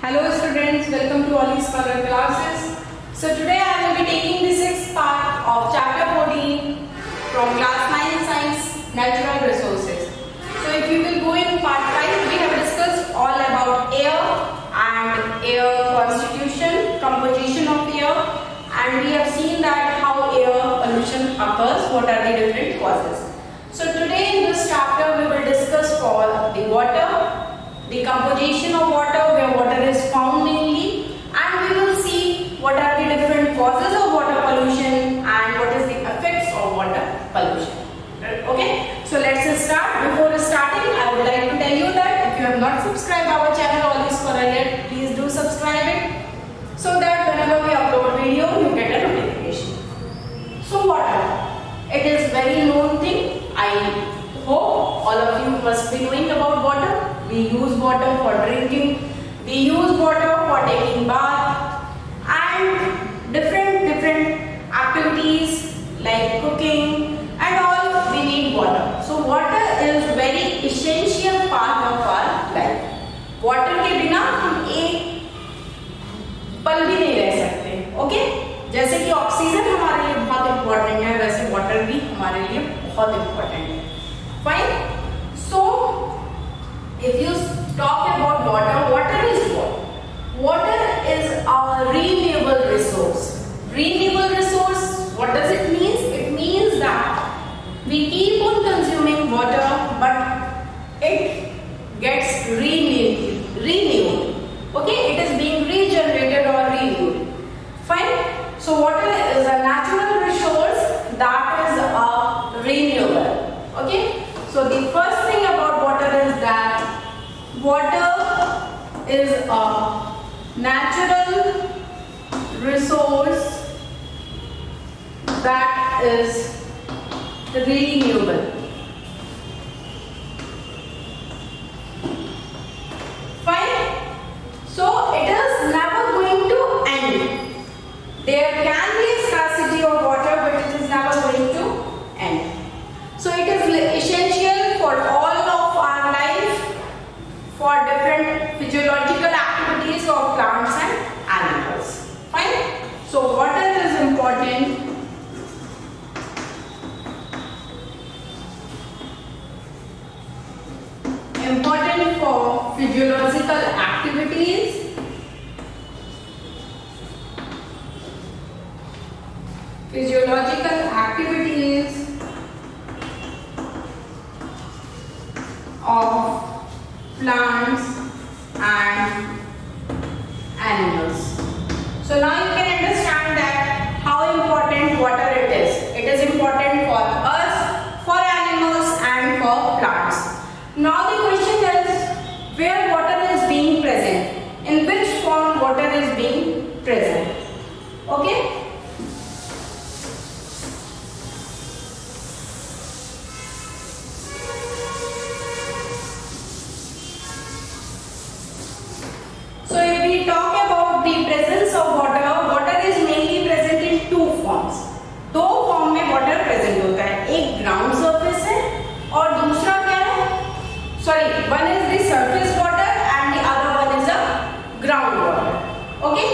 Hello students, welcome to Ollie's Color classes. So today I will be taking the sixth part of chapter 14 from class 9 science natural resources. So if you will go in part 5, we have discussed all about air and air constitution, composition of air, and we have seen that how air pollution occurs, what are the different causes. So today in this chapter we will discuss for the water, the composition of water, where water is found mainly, and we will see what are the different causes of water pollution and what is the effects of water pollution. Okay, so let's start. Before starting, I would like to tell you that if you have not subscribed our channel Ollie's Color yet, please do subscribe it so that whenever we upload video, you get a notification. So water, it is very known thing. I hope all of you must be knowing about water. We use water for drinking, we use water for taking bath and different activities like cooking and all. We need water. So water is very essential part of our life. Water के बिना हम एक पल भी नहीं रह सकते. Okay, जैसे कि ऑक्सीजन हमारे लिए बहुत इम्पोर्टेंट है, वैसे वाटर भी हमारे लिए बहुत इम्पोर्टेंट है. Fine. So if you talk about water, water is what? Water is our renewable resource. Renewable resource, what does it mean? It means that we keep on consuming water, but it gets renewed. Okay, it is being regenerated or renewed. Fine. So water is a natural resource that is renewable. Okay. So the first thing about water is that water is a natural resource that is renewable. Fine. So it is never going to end. There can be a scarcity of water, but it is never going to end. So it is essential for all of our life, for different physiological activities of plants and animals. Fine. So water is important. Important for physiological activities. Physiological activities of plants and animals. So now you can understand that how important water it is. It is important for us, for animals and for plants. Now the question is, where water is being present? In which form water is being present? Okay? So if we talk about the presence of water, water is mainly present in two forms. दो form में water present होता है. एक ground surface है और दूसरा क्या है? Sorry, one is the surface water and the other one is a ground water. Okay,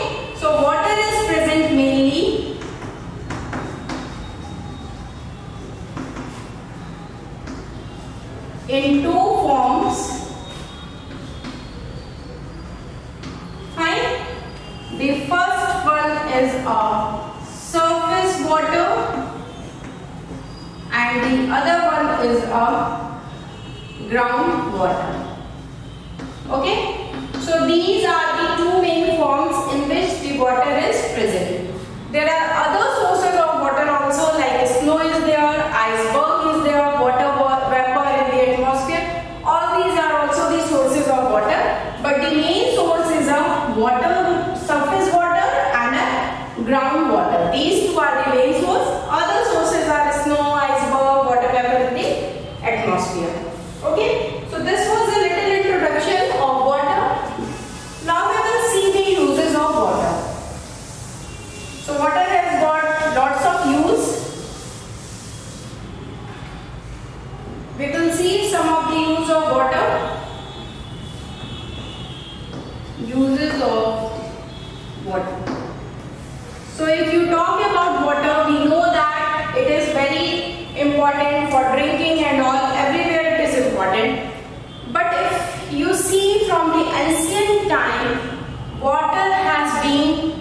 so water is present mainly in two forms. Fine. The first one is a surface water and the other one is a ground water. Okay. So these are the two main forms in which the water is present. There are other sources of water also, like snow is there, iceberg is there, water vapor in the atmosphere. All these are also the sources of water, but the main source is a water, surface water and a ground water. These two are the main source. Other sources are snow, iceberg, water vapor in the atmosphere. Okay, so this was a little introduction of water. Now we will see the uses of water. So water has got lots of use. We will see some of the use of water. uses of water. So if you talk about water, we know that it is very important for drinking and all, everywhere it is important. But if you see from the ancient time, water has been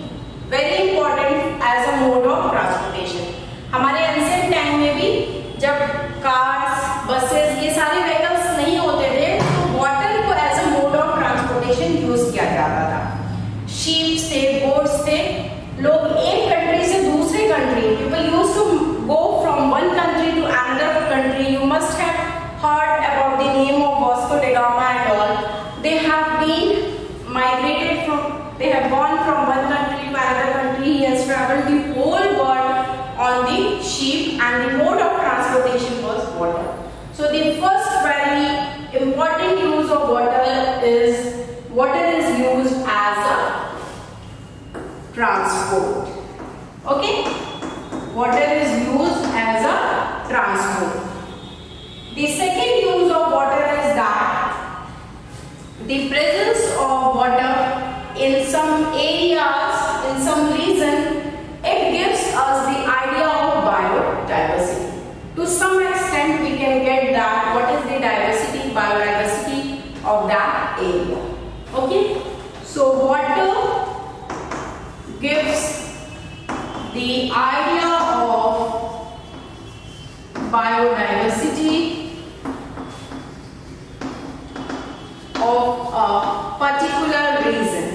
very important as a mode of transportation. हमारे ancient time में भी जब cars, buses ये सारे vehicles नहीं होते थे, तो water को as a mode of transportation use किया जाता था. Ships थे, boats थे, लोग एक कंट्री से दूसरे country, people used to go from one country to another country. You must have heard about the name of Vasco da Gama and all. They have been migrated from, they have gone from one country to another country. He has traveled the whole world on the ship, and the mode of transportation was water. So the first very important use of water is used as a transport. Okay, water is used as a transport. The second use of water is that the presence of water in some areas, in some region, it gives us the idea of biodiversity. To some extent we can get that what is the diversity, biodiversity of that area. Okay, so water gives the idea of biodiversity of a particular region.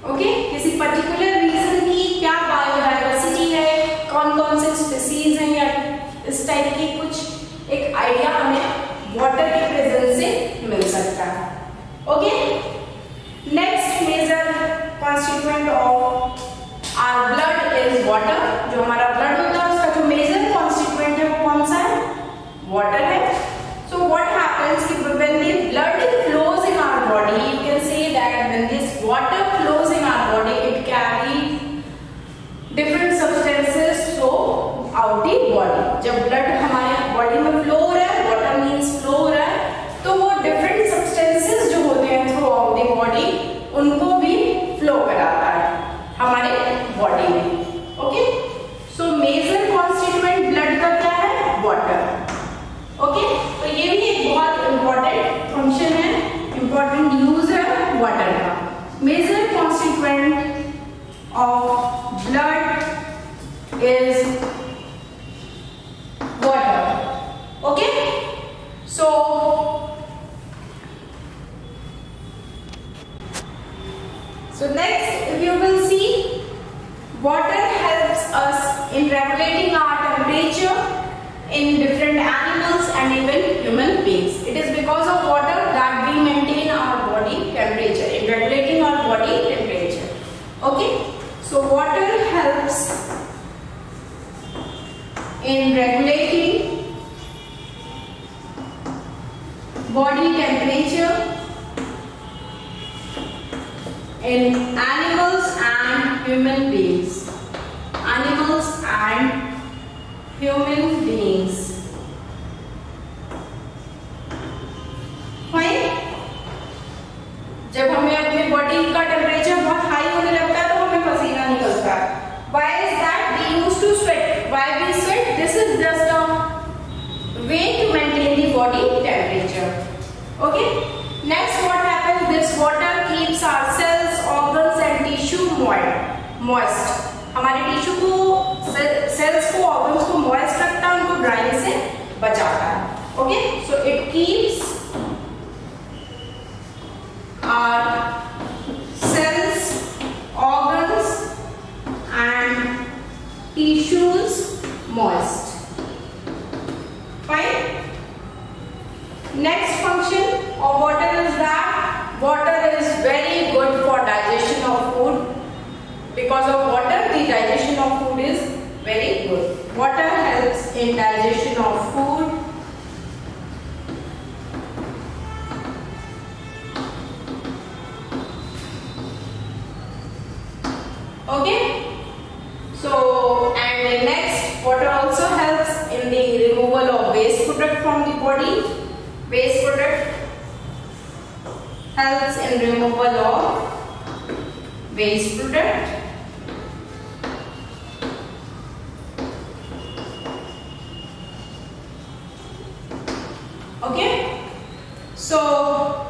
Okay, किसी particular region की क्या biodiversity है, कौन-कौन से species हैं, या इस type की कुछ एक आइडिया हमें water के presence से मिल सकता है. Okay, next major constituent of our blood is water. जो हमारा blood होता है उसका जो major constituent है वो कौन सा है? Water है. So what happens when the blood flows in our body, you can say that when this water flows in our body, it carries different substances flow out the body. जब blood हमारे body में flow हो रहा है, water means flow हो रहा है, तो वो different substances जो होते हैं throughout the body, उनको भी flow कराता है हमारे body में. Okay? So major constituent blood का क्या है? Water. Okay? तो ये भी एक बहुत important function है, important use है water का. Major constituent of blood is water. Okay? So next, if you will see, water helps us in regulating our temperature in different animals and even human beings. It is because of water that we maintain our body temperature, in regulating our body temperature. Okay? So water helps in regulating body temperature in animals and human beings. Animals and human beings. Fine? जब हमें अपने body का temperature बहुत high होने लगता है तो हमें पसीना निकलता है. Why is that? We used to sweat. Why we sweat? This is just a way to maintain the body temperature. Okay? Next, what happens? This water keeps our cells, organs and tissue moist. हमारे tissue को, cells को, organs को moist रखता है, उनको drying से बचाता है. Okay, so it keeps our cells, organs and tissues moist. Fine. Next function of water is that water is very good for digestion of food. Because of water, the digestion of food is very good. Water helps in digestion of food. Okay? So, and next, water also helps in the removal of waste product from the body. Waste product. helps in removal of waste product. Okay, so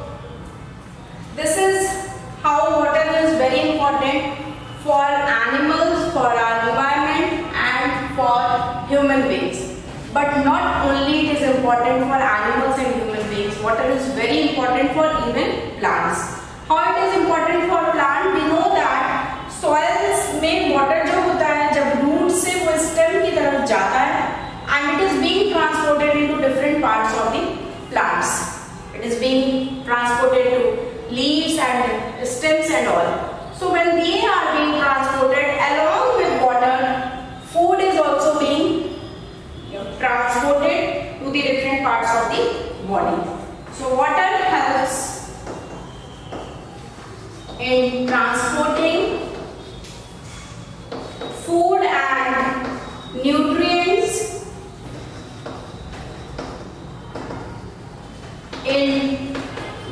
this is how water is very important for animals, for our environment and for human beings. But not only it is important for animals and human beings, water is very important for even plants. How it is important for plant? We know that soils में water जो होता है जब root से वो stem की तरफ जाता है and it is being transported into different parts of the plants. It is being transported to leaves and stems and all. So when they are being transported along with water, food is also being transported to the different parts of the body. So water helps in transporting food and nutrients in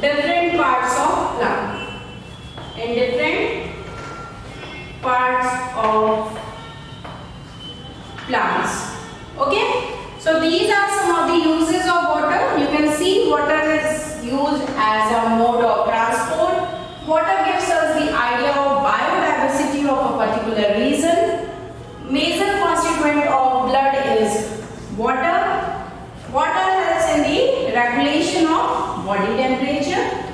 different parts of plant. In different parts of plants. Okay, so these are some of the uses of water. You can see water is used as a mode of transport. Water gives us the idea of biodiversity of a particular region. Major constituent of blood is water. Water helps in the regulation of body temperature.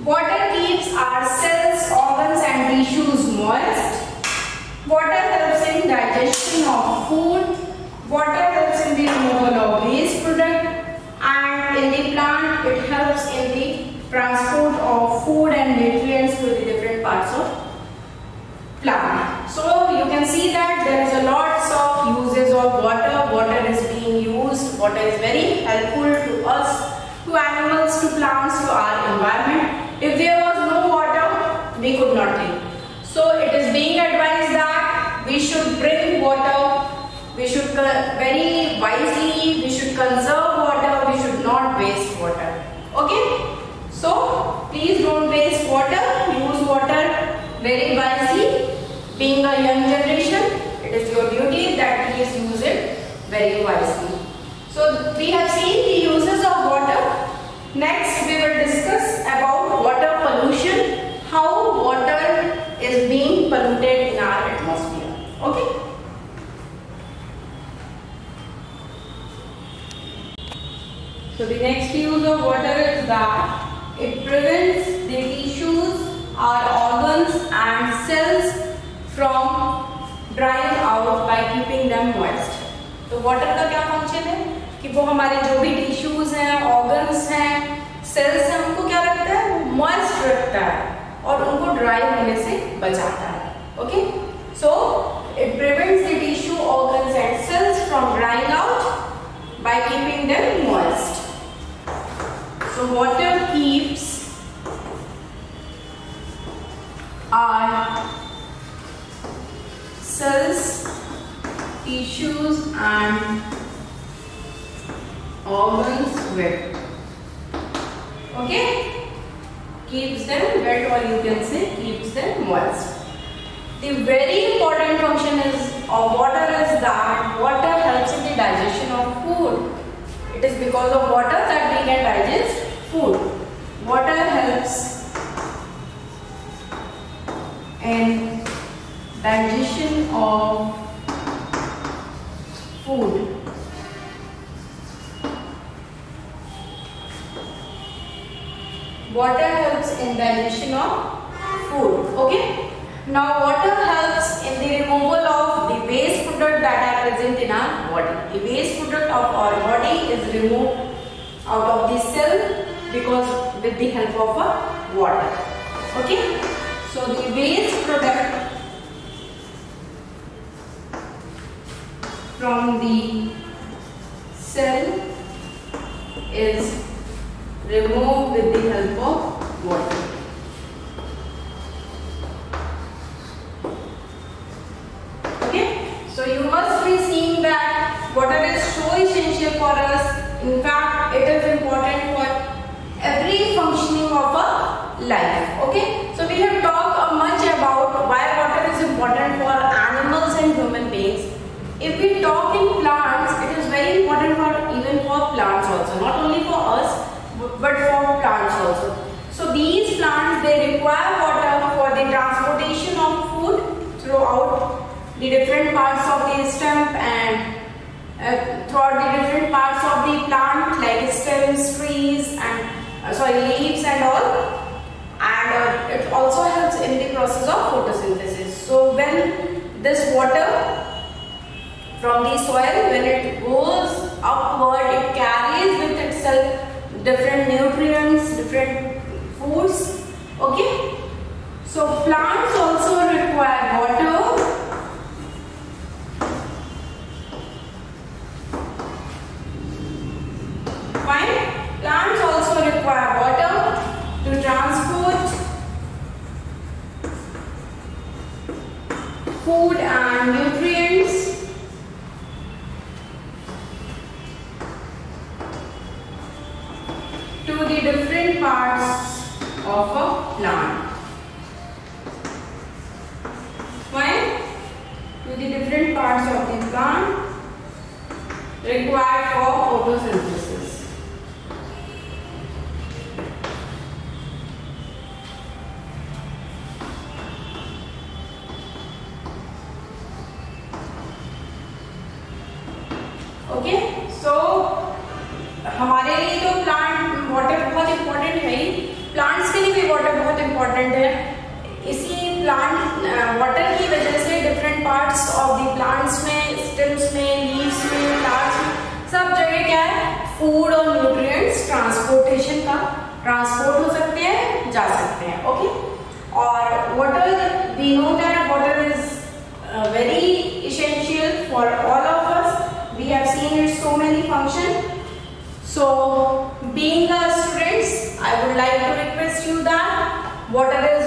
Water keeps our cells, organs and tissues moist. Water helps in digestion of food. Water helps in the removal of waste product, and in the plant it helps in the transport of food and nutrients to the different parts of plant. So you can see that there is a lots of uses of water. Water is being used. Water is very helpful to us, to animals, to plants, to our environment. If there was no water, we could not live. So it is being advised that we should drink water. We should very wisely, we should conserve water, we should not waste water. Okay? So, please don't waste water, use water very wisely. Being a young generation, it is your duty that please use it very wisely. So, we have seen the uses of water. Next, we will discuss about water pollution, how water is being polluted in our atmosphere. Okay? So the next use of water is that it prevents the tissues, our organs and cells from drying out by keeping them moist. तो water का क्या function है कि वो हमारे जो भी tissues हैं, organs हैं, cells हैं, उनको क्या रखता है? Moist रखता है और उनको dry होने से बचाता है. Okay? So it prevents the tissue, organs and cells from drying out by keeping them moist. So water keeps our cells, tissues and organs wet. Okay? Keeps them wet, or you can say keeps them moist. The very important function of water is that water helps in the digestion of food. It is because of water that we can digest food. Water helps in digestion of food. Water helps in digestion of food. Okay? Now water helps in the removal of the waste product that are present in our body. The waste product of our body is removed out of the cell because with the help of water. Okay? So the waste product from the cell is removed with the help of water. Okay? So you must be seeing that water is so essential for us. In fact, it is important for every functioning of a life. Okay, so we have talked much about why water is important for animals and human beings. If we talk in plants, it is very important for even for plants also, not only for us but for plants also. So these plants, they require water for the transportation of food throughout the different parts of the stem and throughout the different parts of the plant, like stems, trees and leaves and all. And it also helps in the process of photosynthesis. So when this water from the soil, when it goes upward, it carries with itself different nutrients, different foods. Okay, so plants also require water. Fine. Plants also require water to transport food and nutrients. To the different parts of a plant. Fine? To the different parts of the plant required for photosynthesis. Okay, so हमारे लिए तो plant water बहुत important है ही, plants के लिए भी water बहुत important है. इसी प्लांट वाटर की वजह से different parts of the plants में, स्टेम्स में, लीव्स में, फ्लावर्स में, सब जगह क्या है, फूड और न्यूट्रिएंट्स ट्रांसपोर्टेशन का ट्रांसपोर्ट हो सकते हैं, जा सकते हैं. ओके, और water, we know that water is very essential for all of us. We have seen its so many functions. So, being a students, I would like to request you that water is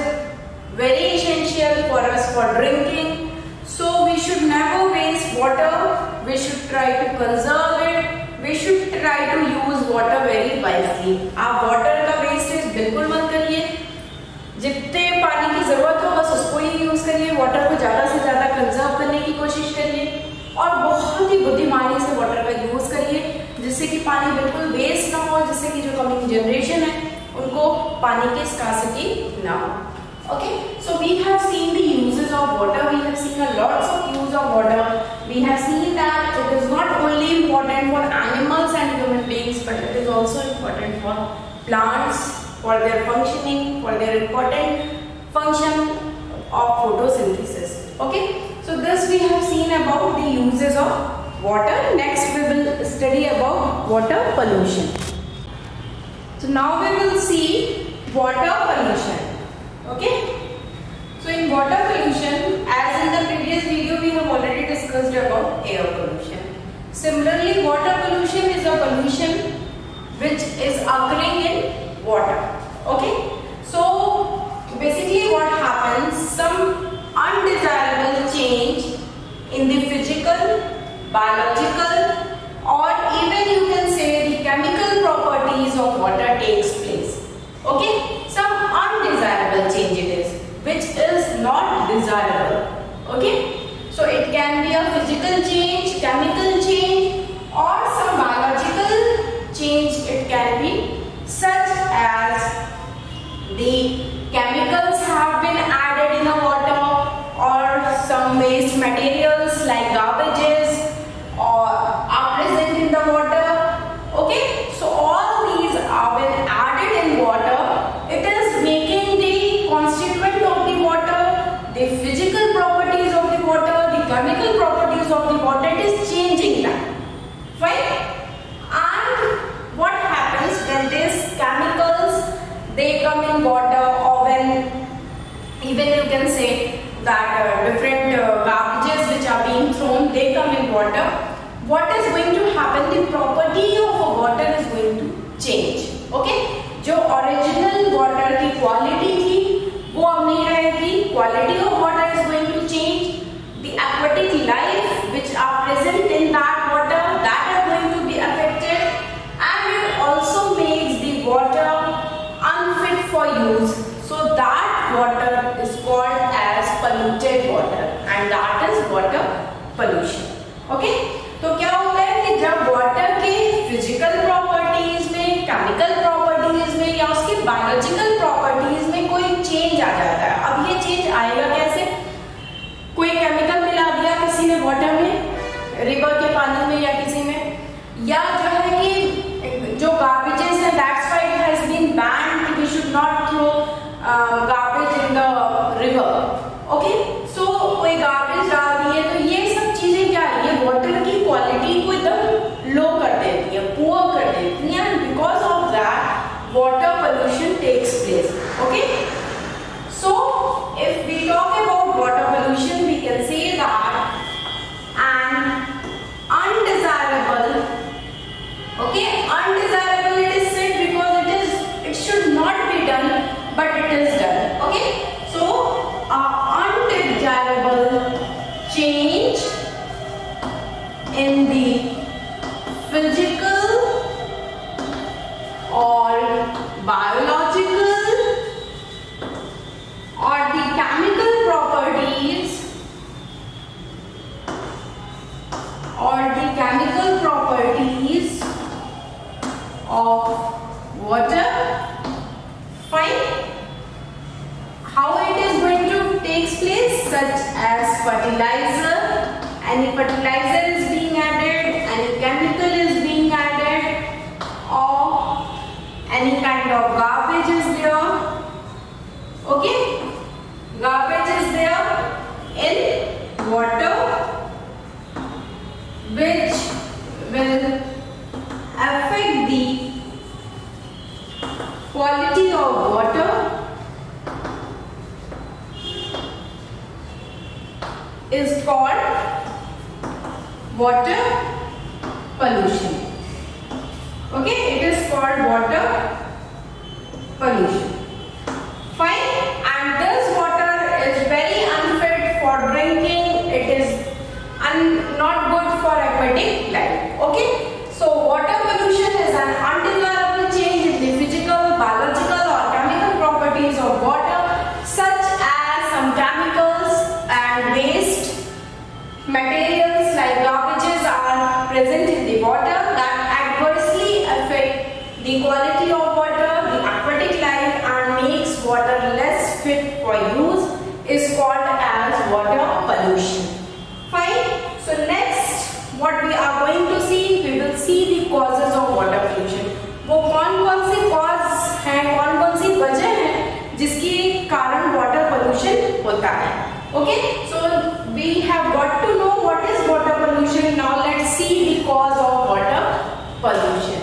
very essential for us for drinking. So, we should never waste water. We should try to conserve it. We should try to use water very wisely. आप water का wastage बिल्कुल मत करिए. जितने पानी की जरूरत हो बस उसको ही यूज करिए. वाटर को ज़्यादा से ज़्यादा कंजर्व करने की कोशिश करिए और बहुत ही बुद्धिमानी से वाटर का यूज करिए, जिससे कि पानी बिल्कुल वेस्ट ना हो, जिससे कि जो कमिंग जनरेशन है उनको पानी की स्कार्सिटी ना हो. Okay, so we have seen the uses of water. We have seen a lots of use of water. We have seen that it is not only important for animals and human beings, but it is also important for plants, for their functioning, for their important function of photosynthesis. Okay, so this we have seen about the uses of water. Next we will study about water pollution. So now we will see water pollution. Okay, so in water pollution, as in the previous video we have already discussed about air pollution. Similarly, water pollution is a pollution which is occurring in water. Okay, so basically what happens, some undesirable change in the physical, biological, or even you can say the chemical properties of water takes place. Okay, some undesirable change it is, which is not desirable. Okay, so it can be a physical change, chemical change, or some biological change. It can be such as the chemicals have been added in the water, or some waste materials like garbages or are present in the water. Okay, so all these are been added in water. It is making the constituent of the water, the physical properties of the water, the chemical properties of the water. It is changing that. Fine. And what happens when these chemicals they come in water, or when even you can say that different garbages which are being thrown, they come in water. What is going to happen? The property of a water is going to change. Okay, जो original water की quality थी वो अब नहीं रहेगी. Quality of water is going to change. The aquatic life which are present in that water, that are going to be affected, and it also makes the water unfit for use. pollution. Okay, तो क्या होता है कि जब water के physical properties में, chemical properties में या उसकी बायोलॉजिकल प्रॉपर्टीज में कोई चेंज आ जाता है. अब ये चेंज आएगा कैसे? कोई केमिकल मिला दिया किसी ने वाटर में, रिवर के पानी में या किसी में, या जो है कि जो गार्बेजेस है, that's why it has been banned, we should not throw garbage in the river. Okay, so कोई गार्बेज डाल दिए तो ये सब चीजें क्या है, ये वाटर की क्वालिटी को एकदम लो कर देती है, पुअर कर देती है, and because of that water pollution takes place. Okay, so if we talk about water pollution, we can say that an undesirable, okay, undesirable it is said because it should not be done, but it is done. Okay, so undesirable change in the physical or biological or the chemical properties of water. Fine. How it is going to take place? Such as fertilizer. Any fertilizer is being added, any chemical is being added, or any kind of garbage is there. Okay, garbage is there in water, which will affect the quality of water, is called water pollution. Okay, it is called water pollution. Fine. And this water is very unfit for drinking. It is not good for aquatic life. Okay, so water pollution is an undesirable change in the physical, biological or chemical properties of water, such as some chemicals and waste materials like garbages are present in the water that adversely affect the quality of water, the aquatic life, and makes water less fit for use, is called as water pollution. Fine. So next what we are going to see, we will see the causes of water pollution. वो कौन-कौन से cause हैं, कौन-कौन सी वजह है जिसके कारण water pollution होता है. Okay, so we have got to know what is water pollution. Now let's see the cause of water pollution.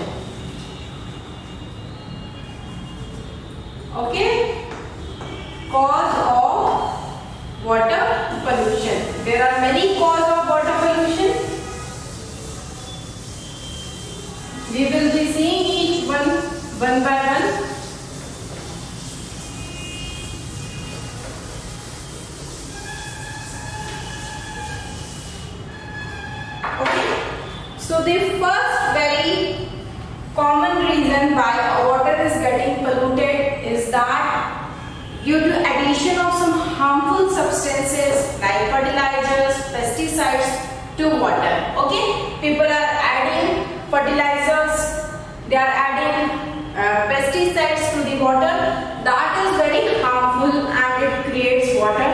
Okay, cause of water pollution. There are many causes of water pollution. We will be seeing each one by one. Okay, so the first very common reason why water is getting polluted is that due to addition of some harmful substances like fertilizers, pesticides to water. Okay, people are adding fertilizers, they are adding pesticides to the water. That is very harmful and it creates water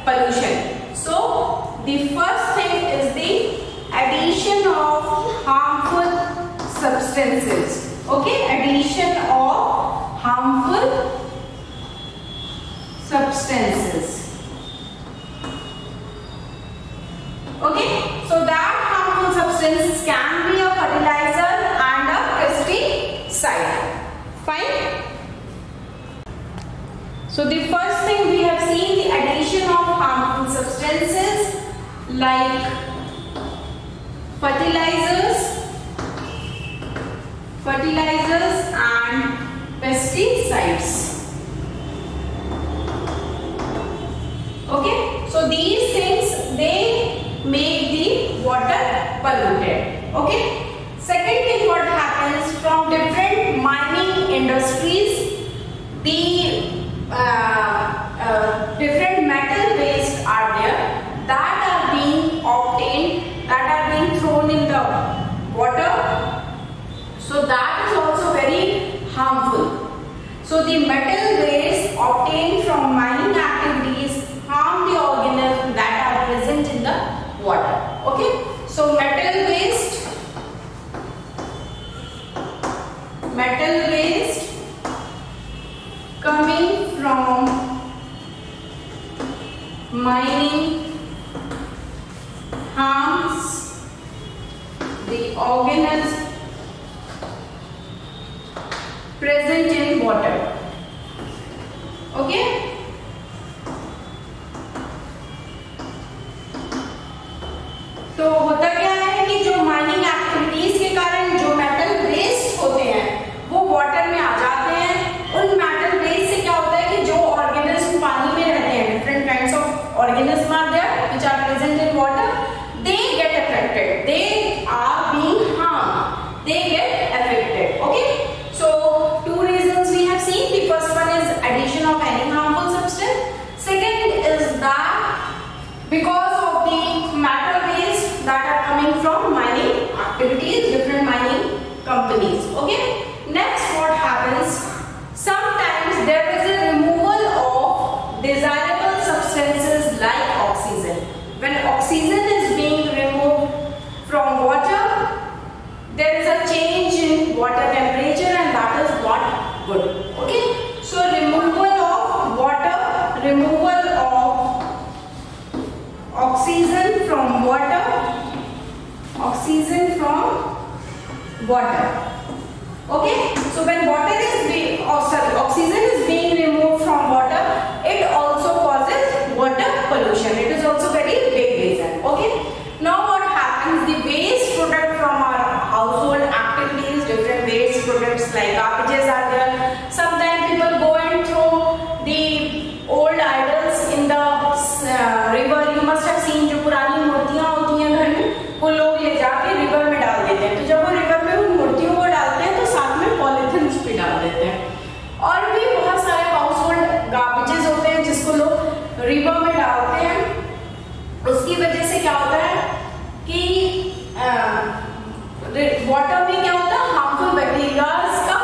pollution. So the first thing is the addition of harmful substances. Okay, addition of harmful substances. Okay, so that harmful substance can be a fertilizer and a pesticide. Fine. So the first thing we have seen, the addition of harmful substances like fertilizers and pesticides. Okay, so these things, they make the water polluted. Okay, second thing, what happens from different mining industries, the different metal waste are there that are being obtained So the metal waste obtained from mining activities harm the organisms that are present in the water. Okay, so metal waste coming from mining harms the organisms present in water. Okay, तो होता क्या है कि जो mining activities के कारण जो metal waste होते हैं वो वाटर में आ जाते हैं। उन मेटल वेस्ट से क्या होता है कि जो ऑर्गेनिज्म पानी में रहते हैं, different kinds of organism are there which are present in water, they get affected, they are being harmed, they get affected. Okay, so two reasons we have seen. The first one is addition of any harmful substance. Second is that because of the metal waste that are coming from mining activities, different mining companies. Okay, next what happens, sometimes there is a removal of desirable substances like oxygen. When oxygen is being removed from water, there is a change in water temperature and that is not good. Okay, so removal of water, removal of oxygen from water, oxygen from water. Okay, so when water is being, oxygen is being removed from water, it also causes water pollution. It is also very big reason. Okay, now what happens, the waste product from our household activities, different waste products like garbages are there. Sometimes people go and throw the old idols in the river. You must have seen जो पुरानी मूर्तियां होती हैं घर में, वो लोग ले जाके रिवर में डाल देते हैं। तो जब वो रिवर में उन मूर्तियों को डालते हैं तो साथ में पॉलिथीन भी डाल देते हैं। और भी बहुत सारे हाउस होल्ड गार्बेजेस होते हैं जिसको लोग रिवर में डालते हैं। उसकी वजह से क्या होता है कि वाटर में क्या होता है, हार्मफुल बैक्टीरियाज का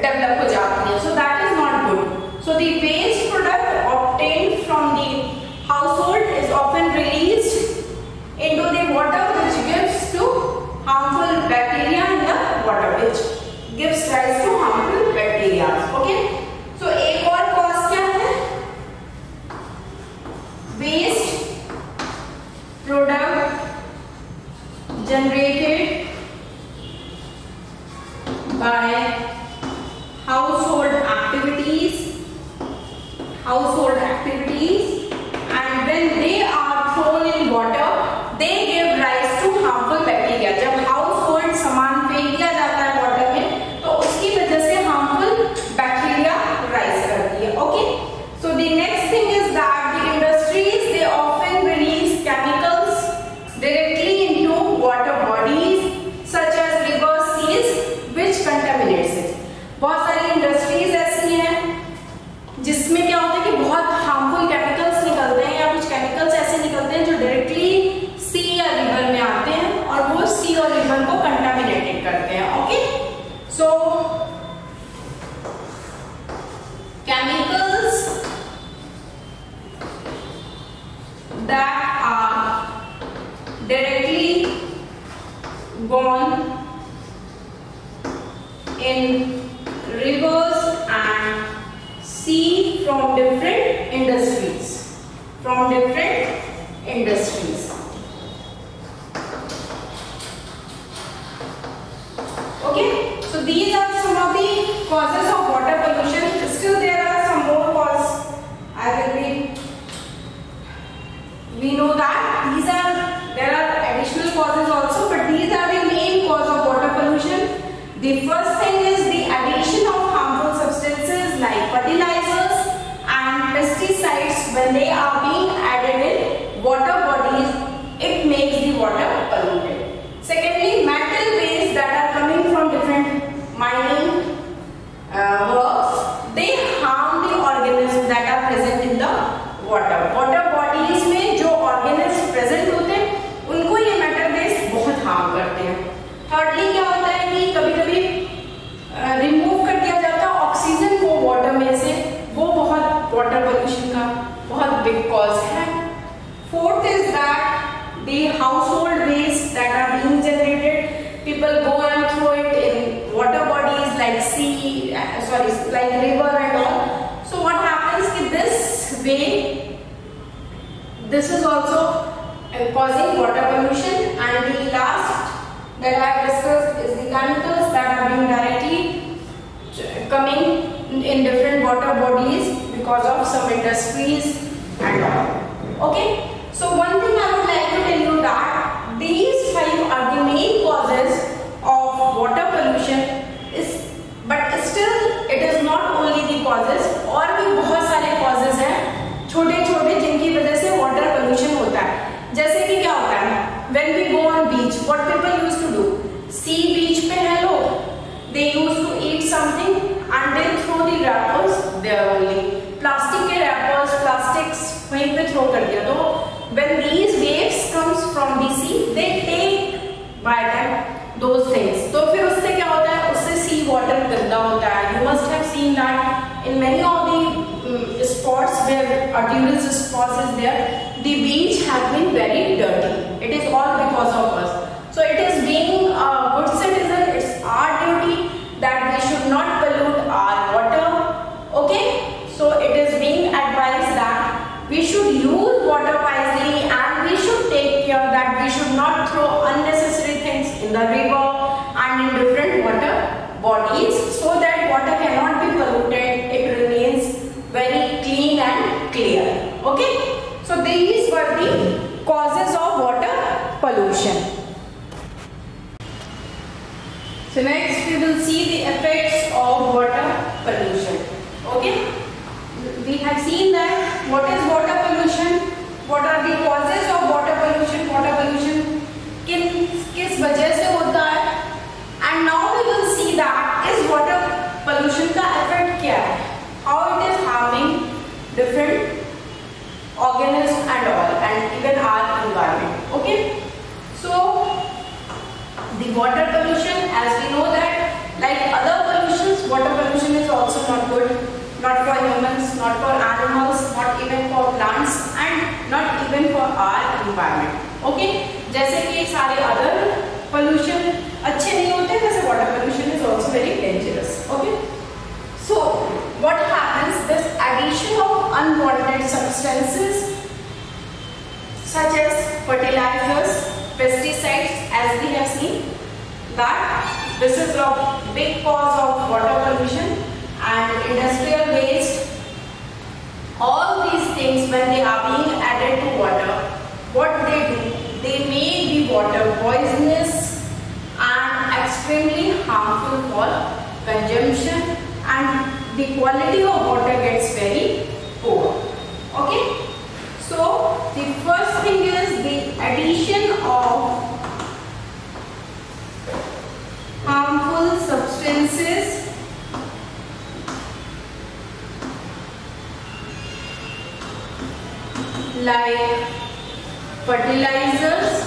डेवलप हो जाती है। So that is not good. So the waste product obtained from the household is often released into the water which gives to harmful bacteria in the water, which gives rise to harmful bacterias. Okay, so एक और cause क्या है, waste product generated by household activities, and when they are thrown in water, they give rise to harmful bacteria. जब household सामान फेंक दिया जाता है वाटर में तो उसकी वजह से harmful bacteria rise करती है। Okay, so the next thing is that the industries, they often release chemicals directly into water bodies such as river, seas, which contaminates it. बहुत सारी इंडस्ट्रीज ऐसी हैं जिसमें क्या होता है कि बहुत हार्मफुल केमिकल्स निकलते हैं या कुछ केमिकल्स ऐसे निकलते हैं जो डायरेक्टली सी या रिवर में आते हैं और वो सी और रिवर को कंटामिनेटेड करते हैं। Okay, so chemicals that are directly gone in rivers and sea from different industries, Okay, so these are some of the causes of water pollution. Still there are some more causes. We know that there are additional causes also, but these are the main cause of water pollution. The first thing is the addition of harmful substances like fertilizers and pesticides. When they are being added in water bodies, it makes the water polluted. Secondly, metal waste that are coming from different mining works, they harm the organisms that are present in the water. Water bodies में जो organisms present होते हैं उनको ये metal waste बहुत harm करते हैं. Thirdly क्या होता है कि कभी-कभी remove कर दिया जाता है ऑक्सीजन को Fourth is that the household waste that are being generated, people go and throw it in water bodies like like river and all. So what happens in this way, this is also causing water pollution. And the last that I have discussed is the chemicals that are being directly coming in different water bodies because of some industries and all. Okay. So one thing I would like to tell you that these 5 are the main causes of water pollution, but still it is not only the causes, और भी बहुत सारे causes हैं छोटे छोटे जिनकी वजह से water pollution होता है. जैसे कि क्या होता है, when we go on beach, what people used to do, see beach पे है लोग, they used to eat something and they throw the wrappers there only. Plastic के wrappers, plastics वहीं पे throw कर दिया. तो when these waves comes from the sea, they take by them those things. तो फिर उससे क्या होता है, उससे sea water गंदा होता है. You must have seen that in many of the spots where tourist spots is there, the beach has been very dirty. It is all because of us. So it is being a good citizen, it's our duty that we should not pollute our water. Okay, so it is being advised that we should use water wisely and we should take care that we should not throw unnecessary things in the river and in different water bodies, so that water cannot be polluted, it remains very clean and clear. Okay, so these were the causes of water pollution. So next we will see the effects of water pollution. Okay, we have seen that what is water pollution, what are the causes of water pollution, किस वजह से होता है, and now we will see that is water pollution का effect क्या है, how it is harming different organisms and all, and even our environment. Okay, so the water pollution, as we know that like other pollutions, water pollution is also not good, not for humans, not for animals, not even for plants, and not even for our environment. Okay, जैसे कि सारे other pollution अच्छे नहीं होते, वैसे water pollution is also very dangerous. Okay, so what happens, this addition of unwanted substances such as fertilizers, pesticides, as we have seen that this is a big cause of water pollution, and industrial waste, all these things when they are being added to water, what they do, they make the water poisonous and extremely harmful for consumption, and the quality of water gets very poor. Okay, so the first thing is the addition of harmful substances like fertilizers,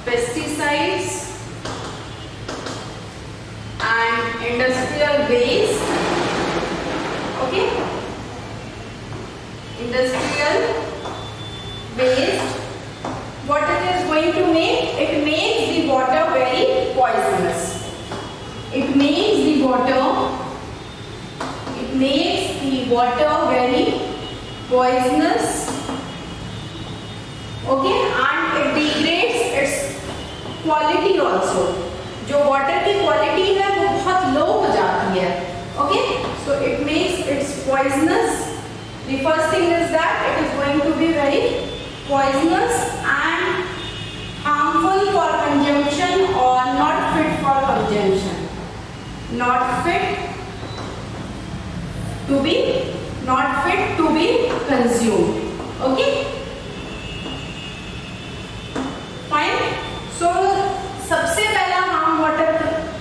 pesticides and industrial waste. Okay, industrial waste, what it is going to make, it makes the water very poisonous. It makes the water very poisonous. Okay, and it degrades its quality also. जो water की quality है वो बहुत low हो जाती है. Okay, so it makes its poisonous. The first thing is that it is going to be very poisonous and harmful for consumption or not fit for consumption. Not fit to be consumed. Okay, fine. So सबसे पहला harm water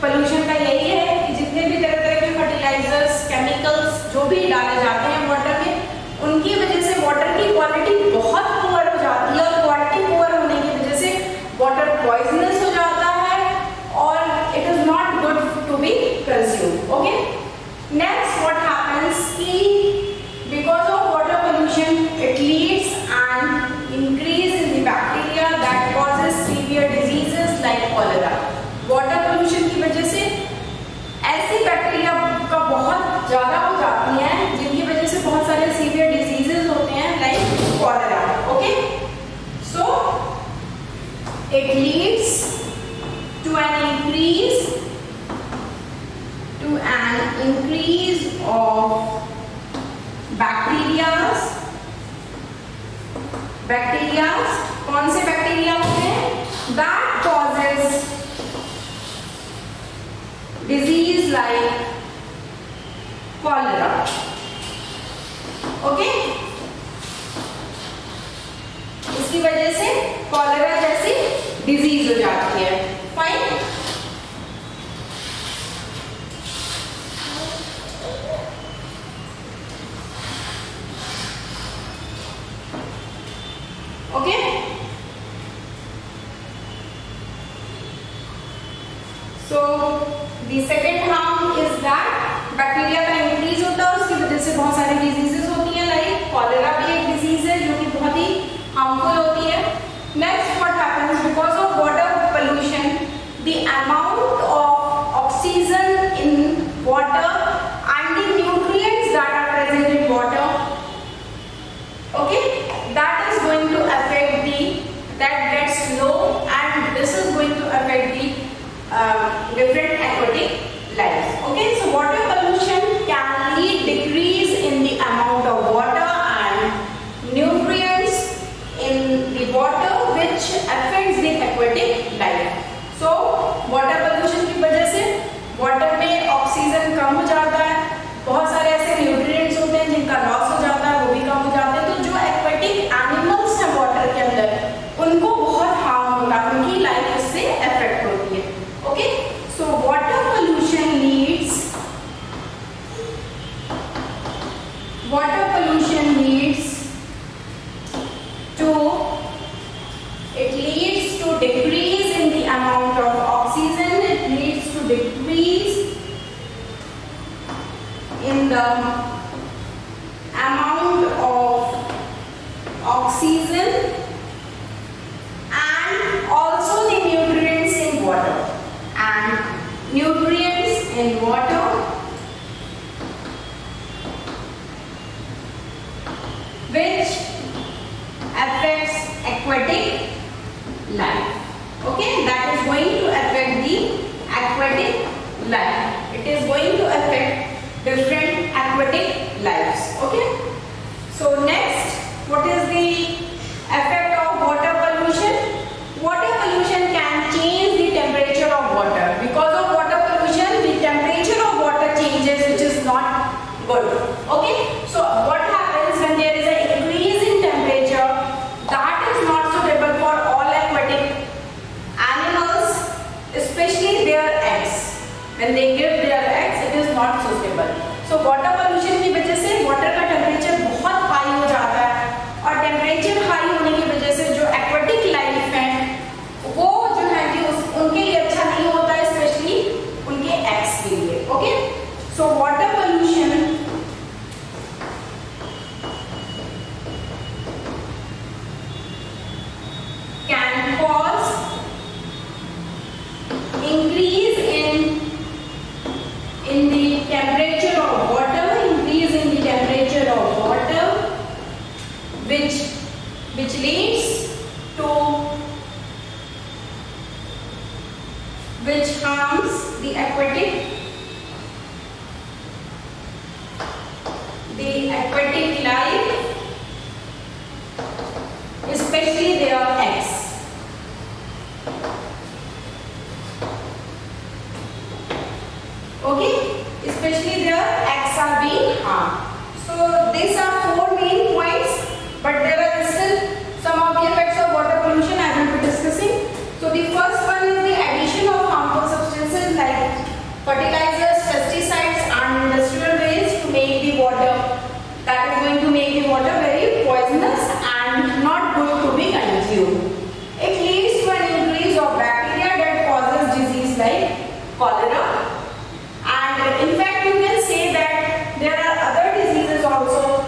pollution का यही है कि जितने भी तरह तरह के फर्टिलाइजर्स, केमिकल्स जो भी डाले जाते हैं वाटर में, उनकी वजह से वाटर की क्वालिटी बहुत पुअर हो जाती है, और क्वालिटी पुअर होने की वजह से वाटर पॉइजनस हो जाता है और it is not good to be consume. Okay, next what happens कि because of water pollution increase of bacterias, कौन से बैक्टीरिया होते हैं? That causes disease like cholera. Okay? इसकी वजह से कॉलेरा जैसी डिजीज हो जाती है. Fine. Okay. So the second harm is that bacteria का इंक्रीज होता है, उसकी वजह से बहुत सारी डिजीजेस होती हैं. लाइक कॉलेरा भी एक डिजीज है जो कि बहुत ही हार्मफुल होती है. Next what happens because of water pollution, the amount of oxygen in water and the nutrients that are present in water, okay, that is going to affect that gets low, and this is going to affect the different aquatic lives. Okay, so water pollution can lead decrease in the amount of water and nutrients in the water, which affects the aquatic life. So water pollution की वजह से water में oxygen कम हो जाता है, बहुत सारे ऐसे न्यूट्रिएंट्स होते हैं जिनका लॉस हो जाता है, वो भी कम हो जाते हैं. तो जो एक्वेटिक एनिमल्स हैं वाटर के अंदर, उनको बहुत हार्म होता है, उनकी लाइफ इससे अफेक्ट होती है. Okay, so water pollution leads to decrease in the amount of oxygen. It leads to decrease in the amount of oxygen and also the nutrients in water, which affects aquatic life. Okay, that is going to affect the aquatic life. It is going to affect different aquatic lives. Okay, so next, what is the effect of water pollution? Water pollution can change the temperature of water. Because of water pollution, the temperature of water changes, which is not good. Okay, so what happens when there is an increase in temperature? That is not suitable for all aquatic animals, especially their eggs. When they give their eggs, it is not suitable. So water pollution की वजह से water का temperature बहुत high हो जाता है, और temperature high होने की वजह से जो aquatic life है वो जो है कि उनके लिए अच्छा नहीं होता है, especially उनके eggs के लिए. Okay, so water pollution can cause increase in the temperature of water, which leads to, which harms the aquatic life, especially their eggs. Okay, especially their eggs are being harmed. So these are four main points, but there are still some of the effects of water pollution I will be discussing. So the first one is the addition of harmful substances like fertilizers, pesticides and industrial waste to make the water, that is going to make the water very poisonous and not good to be consumed. It leads to an increase of bacteria that causes disease like cholera. And in fact, you can say that there are other diseases also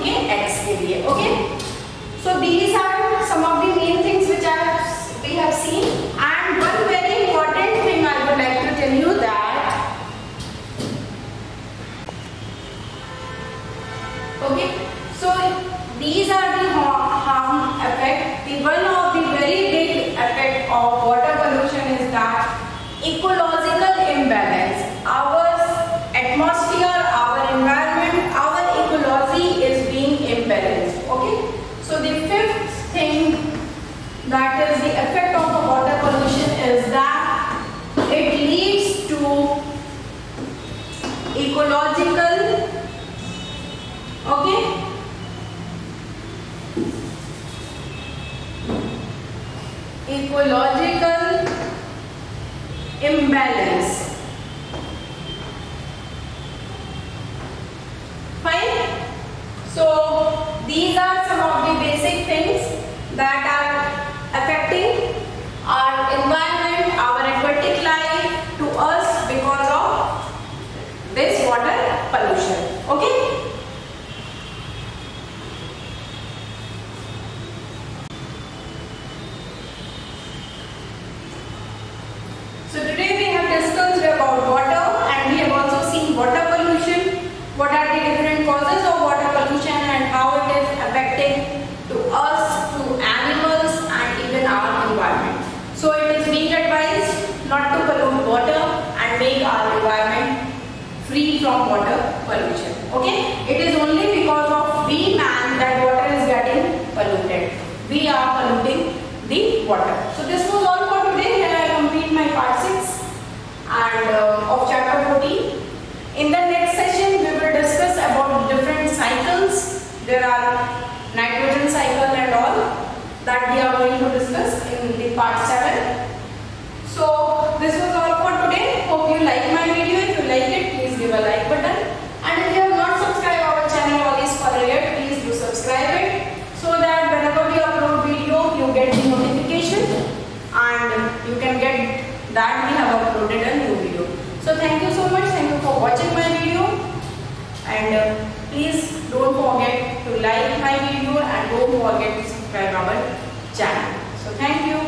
के x के लिए. Okay, so these are some of the main things which we have seen, and one very important thing I would like to tell you that, okay, so these are the harm effect. The one of the very big effect of water pollution is that ecological imbalance. Our atmosphere, our environment, our ecology is being imbalanced. Okay, so the fifth thing, that is the effect of the water pollution, is that it leads to ecological, okay, ecological imbalance. Fine. So these are some of the basic things that are affecting our environment, our aquatic life to us because of this water pollution. Okay. So today we have discussed about water, and we have also seen water pollution, what are the different causes of water pollution and how it is affecting to us, to animals, and even our environment. So it is being advised not to pollute water and make our environment free from water pollution. Okay? It is only because of we man that water is getting polluted. We are polluting the water. So this was all for today. Here I complete my part 6 and of chapter 14. In the next session we will discuss about different cycles. There are nitrogen cycle and all that we are going to discuss in the part 7. So this was all for today. Hope you like my video. If you like it, please give a like button, and if you have not subscribed our channel Wally Scholar yet, please do subscribe it, so that whenever we upload video you get the notification and you can get that we have uploaded a new video. So thank you so much. Thank you for watching my video, and please don't forget to like my video and don't forget to subscribe our channel. So thank you.